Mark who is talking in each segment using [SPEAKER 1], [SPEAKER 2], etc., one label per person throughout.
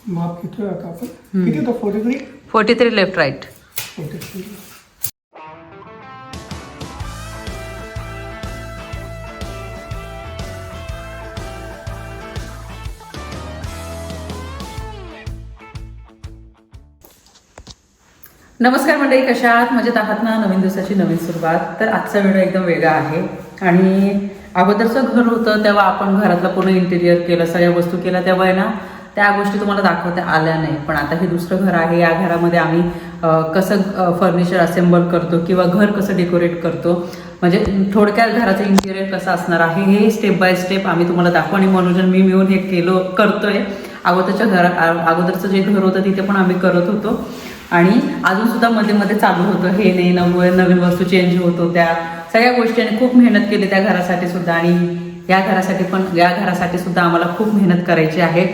[SPEAKER 1] माप घेतोय आता आपण किती तो 43
[SPEAKER 2] 43 लेफ्ट राईट.
[SPEAKER 1] 43.
[SPEAKER 2] नमस्कार मंडळी, कशा आहात? मजेत आहात ना? नवीन दिवसाची नवीन सुरुवात. तर आजचा व्हिडिओ एकदम वेगळा आहे. आणि अगोदरचं घर होतं तेव्हा आपण घरातलं पूर्ण इंटिरियर केलं, सगळ्या वस्तू केल्या, तेव्हा आहे ना त्या गोष्टी तुम्हाला दाखवता आल्या नाही. पण आता हे दुसरं घर आहे. या घरामध्ये आम्ही कसं फर्निचर असेंबल करतो किंवा घर कसं डेकोरेट करतो, म्हणजे थोडक्यात घराचं इंटिरियर कसं असणार आहे हे स्टेप बाय स्टेप आम्ही तुम्हाला दाखवू. आणि मनोजन मी मिळून हे करतोय. अगोदरचं जे घर होतं तिथे पण आम्ही करत होतो आणि अजून सुद्धा मध्ये मध्ये चालू होतं. हे नाही नवीन वस्तू चेंज होत होत्या, सगळ्या गोष्टी. आणि खूप मेहनत केली त्या घरासाठी सुद्धा. आणि या घरासाठी सुद्धा आम्हाला खूप मेहनत करायची आहे.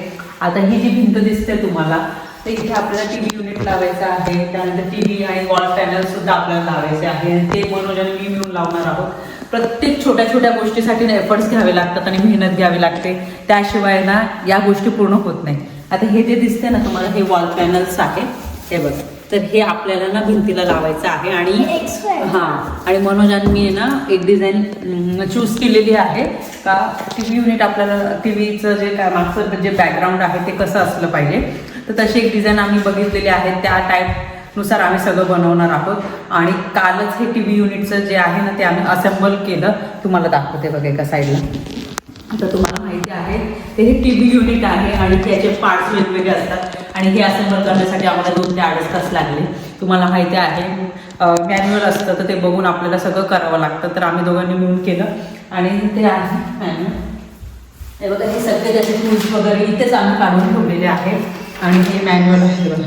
[SPEAKER 2] आता ही जी भिंत दिसते तुम्हाला, तर इथे आपल्याला टीव्ही युनिट लावायचं आहे. त्यानंतर टीव्ही आणि वॉल पॅनल सुद्धा आपल्याला लावायचे आहे. ते मनोज आणि मी मिळून लावणार आहोत. प्रत्येक छोट्या छोट्या गोष्टीसाठी एफर्ट्स घ्यावे लागतात आणि मेहनत घ्यावी लागते. त्याशिवाय ना या गोष्टी पूर्ण होत नाही. आता हे जे दिसते ना तुम्हाला, हे वॉल पॅनल्स आहे. हे बघ, तर हे आपल्याला ना भिंतीला लावायचं आहे. आणि मनोज आणि मी ना एक डिझाईन चूज केलेली आहे का टीव्ही युनिट आपल्याला टीव्हीचं जे काय मागचं जे बॅकग्राऊंड आहे ते कसं असलं पाहिजे, तर तशी एक डिझाईन आम्ही बघितलेली आहे. त्या टाईपनुसार आम्ही सगळं बनवणार आहोत. आणि कालच हे टीव्ही युनिटचं जे आहे ना ते आम्ही असेंबल केलं. तुम्हाला दाखवते बघा एका साईडला. आता तुम्हाला माहिती आहे ते हे टीव्ही युनिट आहे आणि त्याचे पार्ट्स वेगवेगळे असतात. आणि हे असेंबल करण्यासाठी आम्हाला 2 ते 2.5 तास लागले. तुम्हाला माहिती आहे मॅन्युअल असतं तर ते बघून आपल्याला सगळं करावं लागतं. तर आम्ही दोघांनी मिळून केलं आणि ते आहे मॅन्युअल. हे बघा, हे सगळे त्याचे टूल्स वगैरे इथेच आम्ही काढून ठेवलेले आहे. आणि हे मॅन्युअल आहे बघा,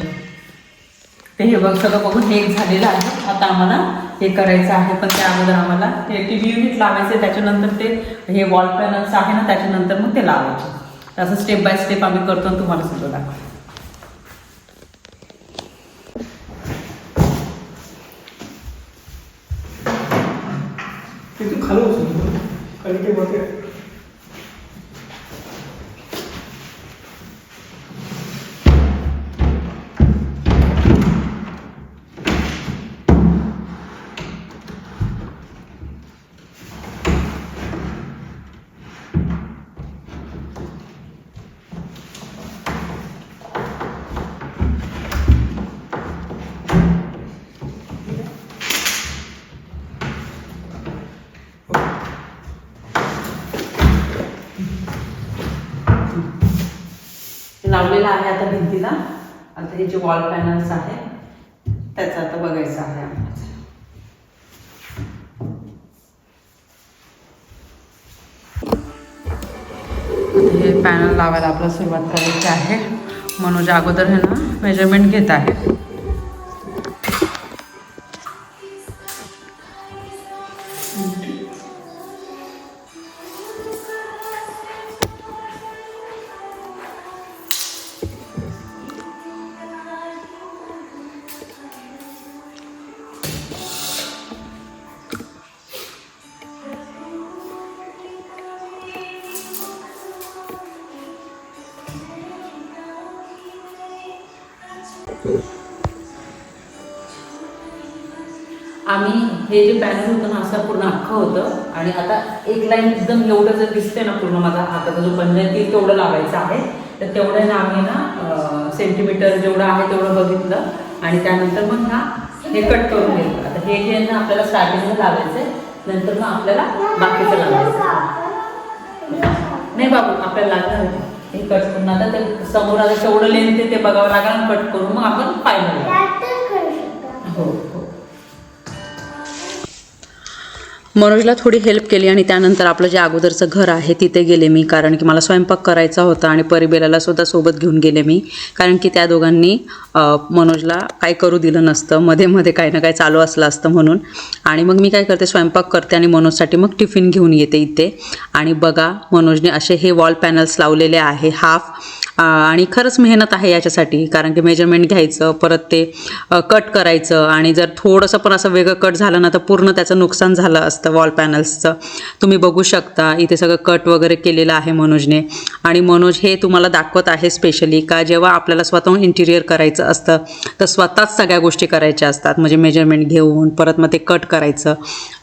[SPEAKER 2] ते हे बघ सगळं बघून हे एक झालेलं आहे. आता आम्हाला हे करायचं आहे. पण त्या अगोदर आम्हाला हे टीव्ही युनिट लावायचे, त्याच्यानंतर ते हे वॉल पॅनल्स आहे ना त्याच्यानंतर मग ते लावायचे. असं स्टेप बाय स्टेप आम्ही करतो आणि तुम्हाला सगळं दाखवतो.
[SPEAKER 1] ते तू खाली बसून खाली ते बघ.
[SPEAKER 2] लावलेला आहे आता भिंतीला. आता हे जे वॉल पॅनल्स आहे त्याचं आता बघायचं आहे आम्हाला. हे पॅनल लावायला आपल्याला सुरुवात करायची आहे. मनोज अगोदर हे ना मेजरमेंट घेत आहे. आम्ही हे जे पॅनल होतं ना असं पूर्ण अख्खं होतं. आणि आता एक लाईन एकदम एवढं जर दिसते ना पूर्ण माझा हाताचा जो पंजाब तेवढं लावायचं आहे. तर तेवढं ना आम्ही ना सेंटीमीटर जेवढं आहे तेवढं बघितलं. आणि त्यानंतर मग हे कट करून घेतलं. आता हे जे ना आपल्याला स्टार्टिंगला लावायचं आहे, नंतर मग आपल्याला बाकीचं लावायचं नाही बाबू, आपल्याला लागणार हे कट करून. आता ते समोर आता तेवढं लेंथ ते बघावं लागेल. कट करून मग आपण फायनल. हो हो. मनोजला थोडी हेल्प केली आणि त्यानंतर आपलं जे अगोदरचं घर आहे तिथे गेले मी, कारण की मला स्वयंपाक करायचा होता. आणि परिबेलाला सुद्धा सोबत घेऊन गेले मी, कारण की त्या दोघांनी मनोजला काही करू दिलं नसतं. मध्ये मध्ये काही ना काही चालू असलं असतं म्हणून. आणि मग मी काय करते, स्वयंपाक करते आणि मनोजसाठी मग टिफिन घेऊन येते इथे. आणि बघा मनोजने असे हे वॉल पॅनल्स लावलेले आहे हाफ. आणि खरंच मेहनत आहे याच्यासाठी, कारण की मेजरमेंट घ्यायचं, परत ते कट करायचं, आणि जर थोडंसं पण असं वेगळं कट झालं ना तर पूर्ण त्याचं नुकसान झालं असतं वॉल पॅनल्सचं. तुम्ही बघू शकता इथे सगळं कट वगैरे केलेलं आहे मनोजने. आणि मनोज हे तुम्हाला दाखवत आहे स्पेशली का जेव्हा आपल्याला स्वतःहून इंटिरियर करायचं असतं तर स्वतःच सगळ्या गोष्टी करायच्या असतात, म्हणजे मेजरमेंट घेऊन परत मग ते कट करायचं.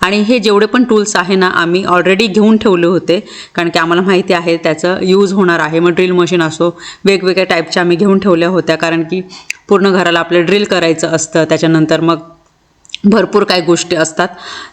[SPEAKER 2] आणि हे जेवढे पण टूल्स आहे ना आम्ही ऑलरेडी घेऊन ठेवले होते, कारण की आम्हाला माहिती आहे त्याचं यूज होणार आहे. मग ड्रिल मशीन असो, वेगवेगळ्या टाईपच्या आम्ही घेऊन ठेवल्या होत्या, कारण की पूर्ण घराला आपलं ड्रिल करायचं असतं. त्याच्यानंतर मग भरपूर काही गोष्टी असतात.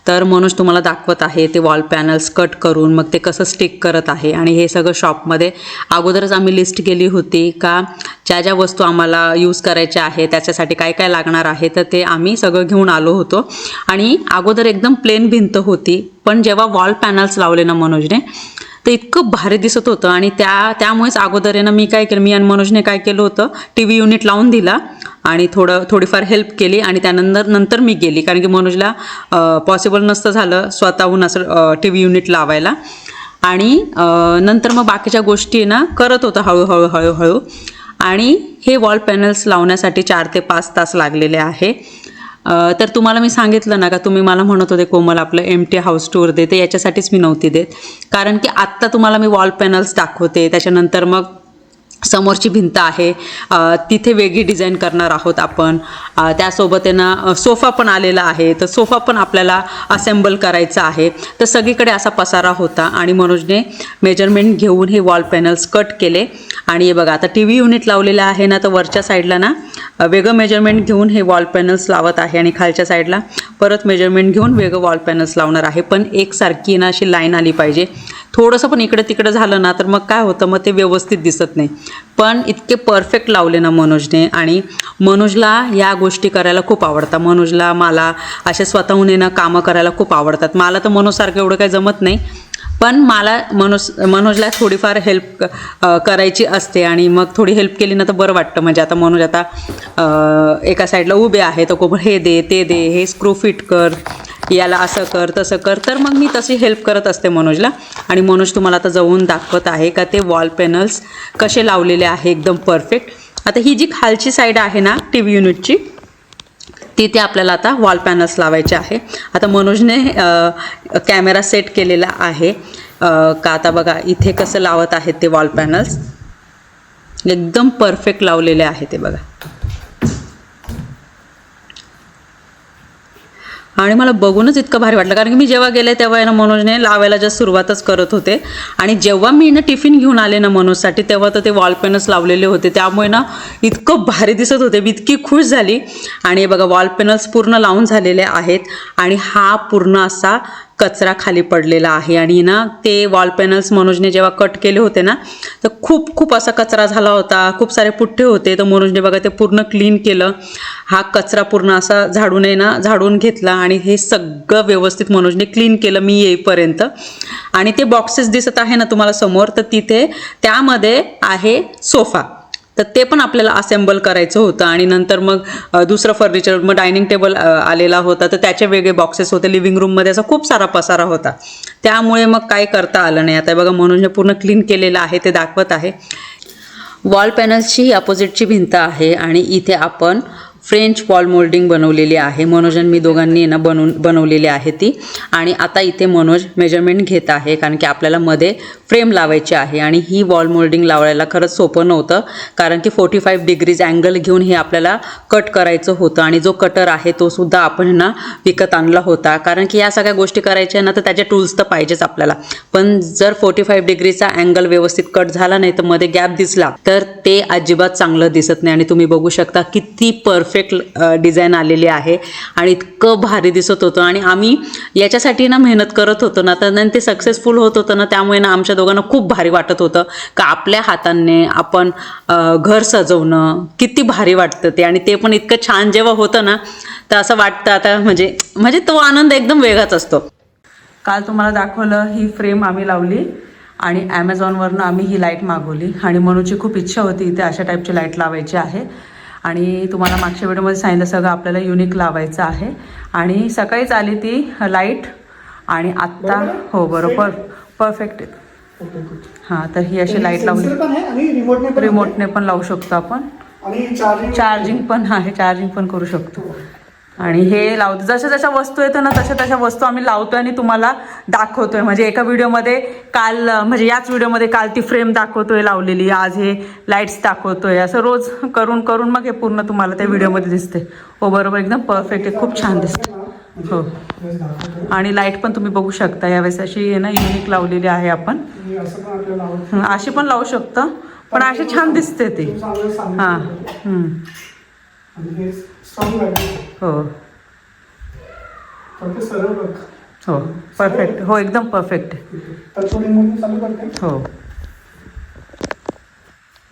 [SPEAKER 2] तर मनोज तुम्हाला दाखवत आहे ते वॉल पॅनल्स कट करून मग ते कसं स्टिक करत आहे. आणि हे सगळं शॉपमध्ये अगोदरच आम्ही लिस्ट केली होती का ज्या ज्या वस्तू आम्हाला यूज करायच्या आहे त्याच्यासाठी काय काय लागणार आहे, तर ते आम्ही सगळं घेऊन आलो होतो. आणि अगोदर एकदम प्लेन भिंत होती, पण जेव्हा वॉल पॅनल्स लावले ना मनोजने तर इतकं भारी दिसत होतं. आणि त्यामुळेच अगोदर आहे ना मी आणि मनोजने काय केलं होतं, TV युनिट लावून दिला आणि थोडीफार हेल्प केली. आणि त्यानंतर मी गेली, कारण की मनोजला पॉसिबल नसतं झालं स्वतःहून असं TV युनिट लावायला. आणि नंतर मग बाकीच्या गोष्टी ना करत होतं हळूहळू. आणि हे वॉल पॅनल्स लावण्यासाठी 4 ते 5 तास लागलेले आहे. तर तुम्हाला मी सांगितलं ना का तुम्ही मला म्हणत होते कोमल आपलं एम्प्टी हाऊस टूर दे, तर याच्यासाठीच मी नव्हती देत, कारण की आत्ता तुम्हाला मी वॉल पॅनल्स दाखवते. त्याच्यानंतर मग समोरची भिंत आहे तिथे वेगळी डिझाईन करणार आहोत आपण. त्यासोबत आहे ना सोफा पण आलेला आहे, तर सोफा पण आपल्याला असेंबल करायचा आहे. तर सगळीकडे असा पसारा होता आणि मनोजने मेजरमेंट घेऊन हे वॉल पॅनल्स कट केले. आणि हे बघा आता TV युनिट लावलेलं आहे ना, तर वरच्या साईडला ना वेगळं मेजरमेंट घेऊन हे वॉल पॅनल्स लावत आहे आणि खालच्या साईडला परत मेजरमेंट घेऊन वेगळं वॉल पॅनल्स लावणार आहे. पण एकसारखी ना अशी लाईन आली पाहिजे. थोडंसं पण इकडे तिकडे झालं ना तर मग काय होतं, मग ते व्यवस्थित दिसत नाही. पण इतके परफेक्ट लावले ना मनोजने. आणि मनोजला या गोष्टी करायला खूप आवडतात. मनोजला मला असे स्वतःहून येणं कामं करायला खूप आवडतात. मला तर मनोजसारखं एवढं काही जमत नाही, पण मला मनोजला थोडीफार हेल्प करायची असते. आणि मग थोडी हेल्प केली ना तर बरं वाटतं. म्हणजे आता मनोज आता एका साईडला उभे आहे, तर कोण हे दे ते दे, हे स्क्रू फिट कर, याला असं कर तसं कर, तर मग मी तशी हेल्प करत असते मनोजला. आणि मनोज तुम्हाला आता जाऊन दाखवत आहे का ते वॉल पॅनल्स कसे लावलेले आहे एकदम परफेक्ट. आता ही जी खालची साईड आहे ना TV युनिटची, तिथे आपल्याला आता वॉल पॅनल्स लावायचे आहे. आता मनोजने कॅमेरा सेट केलेला आहे का आता बघा इथे कसं लावत आहेत ते वॉल पॅनल्स, एकदम परफेक्ट लावलेले आहे ते बघा. आणि मला बघूनच इतकं भारी वाटलं, कारण की मी जेव्हा गेले तेव्हा ना मनोजने लावायला जस्ट सुरुवातच करत होते. आणि जेव्हा मी ना टिफिन घेऊन आले ना मनोजसाठी, तेव्हा तर ते वॉल पॅनल्स लावलेले होते. त्यामुळे ना इतकं भारी दिसत होते, मी इतकी खुश झाली. आणि बघा वॉल पॅनल्स पूर्ण लावून झालेले आहेत. आणि हा पूर्ण असा कचरा खाली पडलेला आहे. आणि ना ते वॉल पॅनल्स मनोजने जेव्हा कट केले होते ना तर खूप असा कचरा झाला होता, खूप सारे पुठ्ठे होते. तर मनोजने बघा ते पूर्ण क्लीन केलं. हा कचरा पूर्ण असा झाडून घेतला आणि हे सगळं व्यवस्थित मनोजने क्लीन केलं मी येईपर्यंत. आणि ते बॉक्सेस दिसत आहे ना तुम्हाला समोर, तर तिथे त्यामध्ये आहे सोफा, तर ते पण आपल्याला असेंबल करायचं होतं. आणि नंतर मग दुसरं फर्निचर, मग डायनिंग टेबल आलेला होता, तर त्याचे वेगळे बॉक्सेस होते. लिव्हिंग रूममध्ये असा खूप सारा पसारा होता, त्यामुळे मग काय करता आलं नाही. आता बघा मनोजने पूर्ण क्लीन केलेलं आहे ते दाखवत आहे. वॉल पॅनल्सची ही अपोजिटची भिंत आहे आणि इथे आपण फ्रेंच वॉल मोल्डिंग बनवलेली आहे. मनोज आणि मी दोघांनी ना बनवलेली आहे ती. आणि आता इथे मनोज मेजरमेंट घेत आहे, कारण की आपल्याला मध्ये फ्रेम लावायची आहे. आणि ही वॉल मोल्डिंग लावायला खरंच सोपं नव्हतं, कारण की 45 डिग्रीज अँगल घेऊन हे आपल्याला कट करायचं होतं. आणि जो कटर आहे तो सुद्धा आपण ना विकत आणला होता, कारण की या सगळ्या गोष्टी करायच्या ना तर त्याचे टूल्स तर पाहिजेच आपल्याला. पण जर 45 डिग्रीचा अँगल व्यवस्थित कट झाला नाही तर मध्ये गॅप दिसला तर ते अजिबात चांगलं दिसत नाही. आणि तुम्ही बघू शकता किती परफेक्ट डिझाईन आलेली आहे आणि इतकं भारी दिसत होतं. आणि आम्ही याच्यासाठी ना मेहनत करत होतो ना, तर ते सक्सेसफुल होत होतं ना, त्यामुळे ना आमच्या दोघांना खूप भारी वाटत होतं का आपल्या हाताने आपण घर सजवणं किती भारी वाटतं ते. आणि ते पण इतकं छान जेव्हा होतं ना तर असं वाटतं आता म्हणजे तो आनंद एकदम वेगळाच असतो. काल तुम्हाला दाखवलं ही फ्रेम आम्ही लावली आणि ॲमेझॉनवरनं आम्ही ही लाईट मागवली. आणि मनूची खूप इच्छा होती इथे अशा टाईपची लाईट लावायची आहे. आणि तुम्हाला मागच्या व्हिडिओमध्ये सांगितलं सगळं आपल्याला युनिक लावायचं आहे. आणि सकाळीच आली ती लाईट आणि आत्ता हो बरोबर परफेक्ट
[SPEAKER 1] ओके गुड.
[SPEAKER 2] हां, तर ही अशी लाईट लावली,
[SPEAKER 1] पण आहे आणि रिमोटने पण
[SPEAKER 2] रिमोटने पण लावू शकतो आपण.
[SPEAKER 1] आणि
[SPEAKER 2] चार्जिंग पण आहे, चार्जिंग पण करू शकतो. आणि हे लावतो, जशा जशा वस्तू येतो ना तशा तशा वस्तू आम्ही लावतोय आणि तुम्हाला दाखवतोय. म्हणजे एका व्हिडिओमध्ये काल, म्हणजे याच व्हिडिओमध्ये काल ती फ्रेम दाखवतोय लावलेली, आज हे लाईट्स दाखवतोय, असं रोज करून करून मग हे पूर्ण तुम्हाला त्या व्हिडिओमध्ये दिसते. हो बरोबर, एकदम परफेक्ट आहे, खूप छान दिसते. हो, आणि लाईट पण तुम्ही बघू शकता यावेळेस अशी आहे ना युनिक लावलेली आहे आपण. अशी पण लावू शकतो, पण अशी छान दिसते ती. हां. हो हो, परफेक्ट. हो, एकदम परफेक्ट. हो,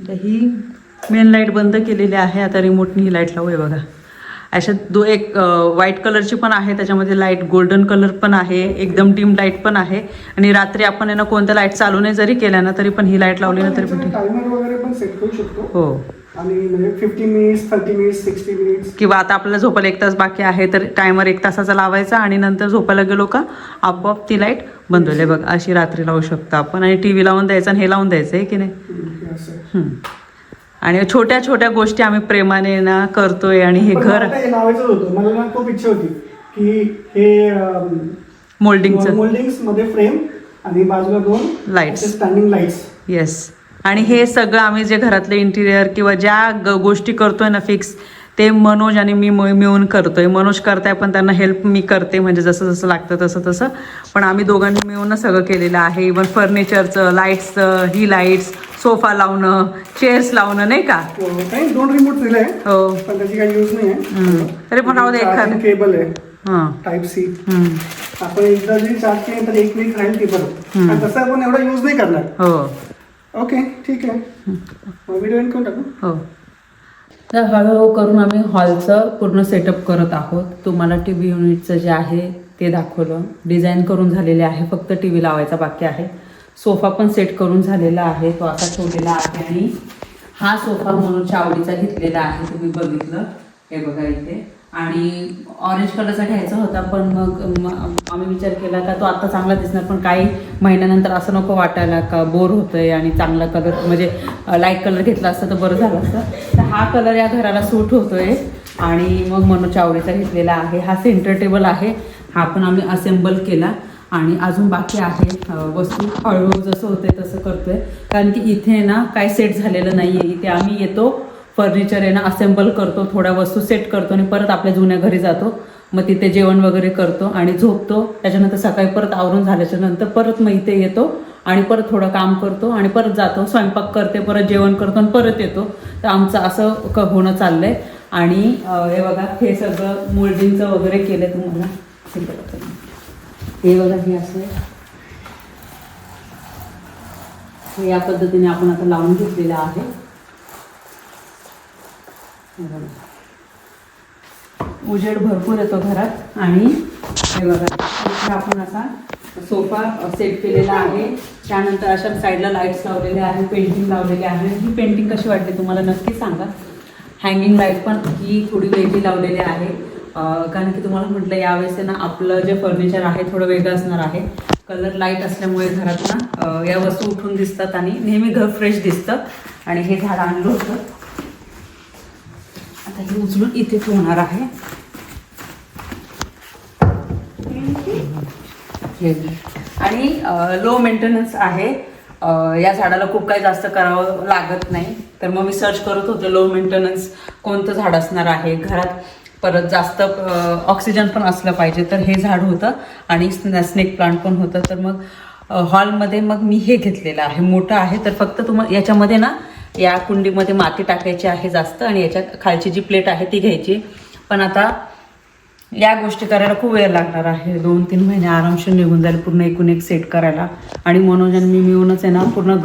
[SPEAKER 2] ही मेन लाईट बंद केलेली आहे. आता रिमोटनी ही लाईट लावू. आहे बघा, अशा एक व्हाईट कलरची पण आहे, त्याच्यामध्ये लाईट गोल्डन कलर पण आहे, एकदम डिम लाईट पण आहे. आणि रात्री आपण आहे ना कोणत्या लाईट चालू नाही जरी केल्या ना तरी पण ही लाईट लावली ना तरी पण
[SPEAKER 1] टायमर वगैरे पण सेट करू शकतो.
[SPEAKER 2] हो,
[SPEAKER 1] आणि म्हणजे 50 मिनिट्स, 30 मिनिट्स, 60 मिनिट्स,
[SPEAKER 2] किंवा आता आपल्याला झोपायला 1 तास बाकी आहे तर टायमर 1 तासाचा लावायचा आणि नंतर झोपायला गेलो का आपोआप ती लाईट बंद होईल. बघ, अशी रात्री लावू शकतो आपण. आणि टीव्ही लावून द्यायचा आणि हे लावून द्यायचं आहे की नाही. आणि छोट्या छोट्या गोष्टी आम्ही प्रेमाने ना करतोय. आणि हे घर
[SPEAKER 1] लावायचं होतं, मला ना खूप इच्छा होती की हे मोल्डिंग्स मध्ये फ्रेम आणि बाजूला 2
[SPEAKER 2] लाईट्स,
[SPEAKER 1] स्टँडिंग लाईट्स.
[SPEAKER 2] येस. आणि हे सगळं आम्ही जे घरातले इंटिरियर किंवा ज्या गोष्टी करतोय ना फिक्स, ते मनोज आणि मी मिळून करतोय. मनोज करताय पण त्यांना हेल्प मी करते, म्हणजे जसं जसं लागतं तसं तसं. पण आम्ही दोघांनी मिळूनच सगळं केलेलं आहे. इव्हन फर्निचरचं, लाईट्सचं, ही लाईट्स, सोफा लावणं, चेअर्स लावणं, नाही का.
[SPEAKER 1] 2 रिमोट दिले,
[SPEAKER 2] हो,
[SPEAKER 1] पण त्याची काही यूज नाही आहे.
[SPEAKER 2] तरी पण राहू दे, एखादं
[SPEAKER 1] केबल आहे,
[SPEAKER 2] हां,
[SPEAKER 1] टाईप सी. आपण एकदा जरी चार्ज केली तर 1 वीक राहील ती परत. आणि तसं आपण एवढा यूज नाही करणार.
[SPEAKER 2] हो,
[SPEAKER 1] ओके, ठीक आहे. व्हिडिओ एंड करून टाकू.
[SPEAKER 2] हो. तर हळूहळू करून आम्ही हॉलचं पूर्ण सेटअप करत आहोत. तुम्हाला टी व्ही युनिटचं जे आहे ते दाखवलं, डिझाईन करून झालेले आहे, फक्त टी व्ही लावायचा बाकी आहे. सोफा पण सेट करून झालेला आहे, तो आता ठेवलेला आहे. आणि हा सोफा मनोजच्या आवडीचा घेतलेला आहे, तुम्ही बघितलं, हे बघा इथे. आणि ऑरेंज कलरचा घ्यायचा होता, पण मग आम्ही विचार केला का तो आता चांगला दिसणार, पण काही महिन्यानंतर असं नको वाटायला का बोर होतंय आणि चांगला कलर म्हणजे लाईट कलर घेतला असता तर बरं झालं असतं. तर हा कलर या घराला सूट होतोय. आणि मग मनोजच्या आवडीचा घेतलेला आहे. हा सेंटर टेबल आहे, हा पण आम्ही असेंबल केला. आणि अजून बाकी आहे वस्तू, हळूहळू जसं होतंय तसं करतोय. कारण की इथे ना काय सेट झालेलं नाही आहे. इथे आम्ही येतो, फर्निचर आहे ना असेंबल करतो, थोड्या वस्तू सेट करतो आणि परत आपल्या जुन्या घरी जातो. मग तिथे जेवण वगैरे करतो आणि झोपतो. त्याच्यानंतर सकाळी परत आवरून झाल्याच्या नंतर परत मग इथे येतो आणि परत थोडं काम करतो आणि परत जातो, स्वयंपाक करते, परत जेवण करतो आणि परत येतो. तर आमचं असं होणं चाललंय. आणि हे बघा, हे सगळं मोल्डिंगचं वगैरे केलं तुम्हाला. हे बघा, हे असं हे या पद्धतीने आपण आता लावून घेतलेलं आहे. उजेड भरपूर येतो घरात. आणि हे बघा, इथे आपण असा सोफा सेट केलेला आहे. त्यानंतर अशा साईडला लाईट्स लावलेले आहे, पेंटिंग लावलेली आहे. ही पेंटिंग कशी वाटली तुम्हाला नक्की सांगा. हँगिंग लाईट पण ही थोडी वेगळी लावलेली आहे, कारण की तुम्हाला म्हटलं यावेळेस ना आपलं जे फर्निचर आहे थोडं वेगळं असणार आहे. कलर लाईट असल्यामुळे घरात ना या वस्तू उठून दिसतात आणि नेहमी घर फ्रेश दिसतं. आणि हे झाड आणलं होतं, आता हे उचलून इथे ठेवणार आहे. आणि लो मेंटेनन्स आहे. या झाडाला खूप काही जास्त करावं लागत नाही. तर मग मी सर्च करत होते लो मेंटेनन्स कोणतं झाड असणार आहे घरात, परत जास्त ऑक्सिजन पण असलं पाहिजे. तर हे झाड होतं आणि स्नेक प्लांट पण होतं. तर मग हॉलमध्ये मग मी हे घेतलेलं आहे, मोठं आहे. तर फक्त तुम्हाला याच्यामध्ये ना या कुंडीमध्ये माती टाकायची आहे जास्त, आणि याच्या खालची जी प्लेट आहे ती घ्यायची. पण आता या गोष्टी करायला खूप वेळ लागणार आहे, 2-3 महिने आरामशीर निघून जाईल पूर्ण एकूण एक सेट करायला. आणि मनोज आणि मी मिळूनच आहे ना पूर्ण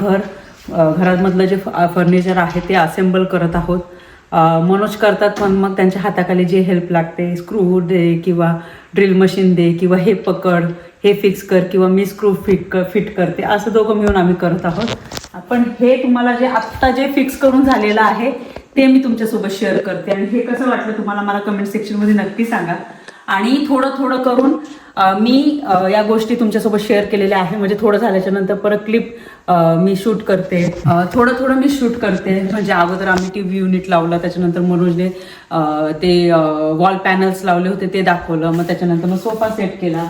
[SPEAKER 2] घरामधलं जे फर्निचर आहे ते असेंबल करत आहोत. मनोज करतात, पण मग त्यांच्या हाताखाली जे हेल्प लागते, स्क्रू दे किंवा ड्रिल मशीन दे किंवा हे पकड, हे फिक्स कर किंवा मी स्क्रू फिट करते, असं दोघं मिळून आम्ही करत आहोत. पण हे तुम्हाला जे आत्ता जे फिक्स करून झालेलं आहे ते मी तुमच्यासोबत शेअर करते. आणि हे कसं वाटलं तुम्हाला मला कमेंट सेक्शनमध्ये नक्की सांगा. आणि थोडं थोडं करून मी या गोष्टी तुमच्यासोबत शेअर केलेल्या आहे. म्हणजे थोडं झाल्याच्या नंतर परत क्लिप मी शूट करते, थोडं मी शूट करते. म्हणजे अगोदर आम्ही टीव्ही युनिट लावलं, त्याच्यानंतर मनोजने ते वॉल पॅनल्स लावले होते ते दाखवलं, मग त्याच्यानंतर मग सोफा सेट केला,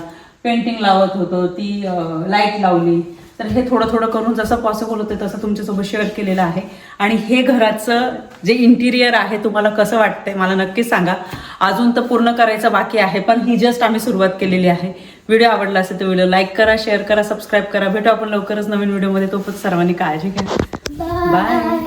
[SPEAKER 2] पेंटिंग लावत होतो, ती लाईट लावली. तर हे थोडं करून जसं पॉसिबल होतं तसं तुमच्यासोबत शेअर केलेलं आहे. आणि हे घराचं जे इंटिरियर आहे तुम्हाला कसं वाटतंय मला नक्कीच सांगा. अजून तर पूर्ण करायचं बाकी आहे, पण ही जस्ट आम्ही सुरुवात केलेली आहे. व्हिडिओ आवडला असेल तर व्हिडिओ लाईक करा, शेअर करा, सबस्क्राईब करा. भेटू आपण लवकरच नवीन व्हिडिओमध्ये. तोपर्यंत सर्वांनी काळजी घ्या. बाय.